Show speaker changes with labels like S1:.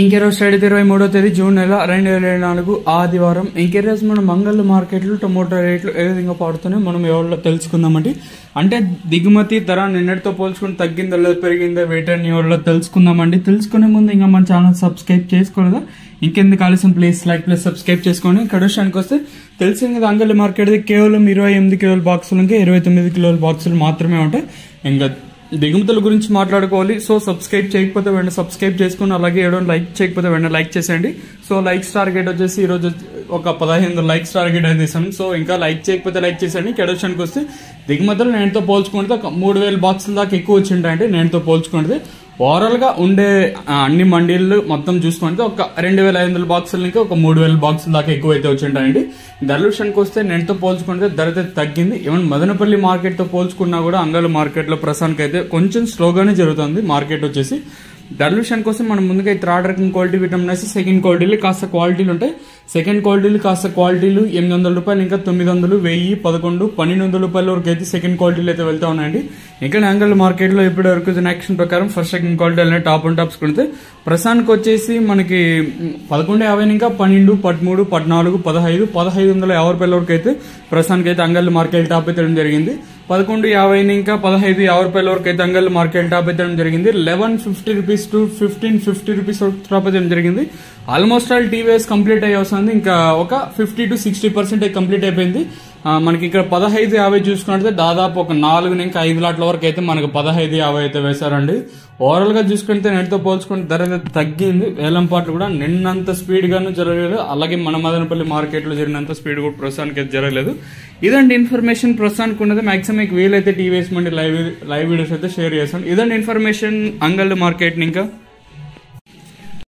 S1: ఇంకెరోజు study 23వ తేదీ June నెల 2024 ఆదివారం. ఇంకెరోజు మనం మంగళ మార్కెట్లో టమోటా రేట్లు ఏ విధంగా పడుతున్నాయో మనం ఎవరిలో తెలుసుకుందామండి. అంటే దిగుమతి ధర నిన్నటితో పోల్చుకుని తగ్గిందా లేదా పెరిగిందా వేటని ఎవరిలో తెలుసుకుందామండి. తెలుసుకునే ముందు ఇంకా మన ఛానల్ సబ్స్క్రైబ్ చేసుకోలేదా, ఇంకెందుకు ఆలస్యం ప్లీజ్ లైక్ ప్లస్ సబ్స్క్రైబ్ చేసుకోండి. ఇక్కడ విషయానికి వస్తే తెలిసింది కదా, అంగళ్ళ మార్కెట్ కేవలం 28 కిలోల బాక్సులు ఇంకా 29 కిలోల బాక్సులు మాత్రమే ఉంటాయి. ఇంకా దిగుమతుల గురించి మాట్లాడుకోవాలి. సో సబ్స్క్రైబ్ చేయకపోతే వెంటనే సబ్స్క్రైబ్ చేసుకుని, అలాగే ఏడో లైక్ చేయకపోతే వెంటనే లైక్ చేసేయండి. సో లైక్స్ టార్గెట్ వచ్చేసి ఈ రోజు ఒక 15 లైక్స్ టార్గెట్ అయితే ఇస్తాను. సో ఇంకా లైక్ చేయకపోతే లైక్ చేసేయండి. కెడోషన్కి వస్తే దిగుమతులు నేనుతో పోల్చుకుంటే 3000 బాక్సుల దాకా ఎక్కువ వచ్చింటాయంటే నేనుతో పోల్చుకుంటే. ఓవరాల్ గా ఉండే అన్ని మండీలు మొత్తం చూసుకుంటే ఒక 2500 బాక్సులు ఇంకా ఒక 3000 బాక్సుల దాకా ఎక్కువ అయితే వచ్చింటాయండి. ధరల విషయానికి వస్తే నేనుతో పోల్చుకుంటే ధర అయితే తగ్గింది. ఈవెన్ మదనపల్లి మార్కెట్ తో పోల్చుకున్నా కూడా అంగళ్ళ మార్కెట్ లో ప్రస్తుతానికి అయితే కొంచెం స్లోగానే జరుగుతుంది మార్కెట్ వచ్చేసి. ధరల విషయానికి వస్తే మనం ముందుగా థర్డ్ రకం క్వాలిటీ విటమిన్ వేసి సెకండ్ క్వాలిటీలు కాస్త క్వాలిటీలు ఉంటాయి. సెకండ్ క్వాలిటీలు కాస్త క్వాలిటీలు 800 రూపాయలు ఇంకా 900, 1000, 11, 1200 రూపాయల వరకు అయితే సెకండ్ క్వాలిటీలు అయితే వెళ్తా ఉన్నాయండి. ఇక్కడ అంగళ్ళ మార్కెట్ లో ఇప్పటి వరకు యాక్షన్ ప్రకారం ఫస్ట్ సెకండ్ క్వాలిటీ అనేది టాప్ అండ్ టాప్స్ కొడితే ప్రస్తుతానికి వచ్చేసి మనకి 1150 ఇంకా 12, 13, 14, 15, 1550 రూపాయల వరకు అయితే ప్రస్తుతానికి అయితే అంగళ్ళ మార్కెట్ టాప్ అయితే జరిగింది. 1150 ఇంకా 1550 రూపాయల వరకు అయితే అంగళ్ళ మార్కెట్ టాప్ అయితే జరిగింది. 1150 రూపీస్ టు 1550 రూపీస్ టాప్ అయితే జరిగింది. ఆల్మోస్ట్ ఆల్ టీవీఎస్ కంప్లీట్ అయ్యి వస్తుంది. ఇంకా ఒక 50 to 60% కంప్లీట్ అయిపోయింది. మనకి ఇక్కడ 1550 చూసుకుంటే దాదాపు ఒక 4 ఇంకా 5 లాట్ల వరకు అయితే మనకు 1550 అయితే వేశారండి. ఓవరాల్ గా చూసుకుంటే నేటితో పోల్చుకుంటే ధర అయితే తగ్గింది. వేలంపాట్లు కూడా నిన్నంత స్పీడ్ గాను జరగలేదు, అలాగే మన మదనపల్లి మార్కెట్ లో జరిగినంత స్పీడ్ కూడా ప్రస్తుతానికి అయితే జరగలేదు. ఇదండి ఇన్ఫర్మేషన్ ప్రస్తుతానికి ఉన్నది. మాక్సిమం మీకు వీలైతే టీవీఎస్ మండి లైవ్ వీడియోస్ అయితే షేర్ చేస్తాను. ఇదండి ఇన్ఫర్మేషన్ అంగళ్ళ మార్కెట్. ఇంకా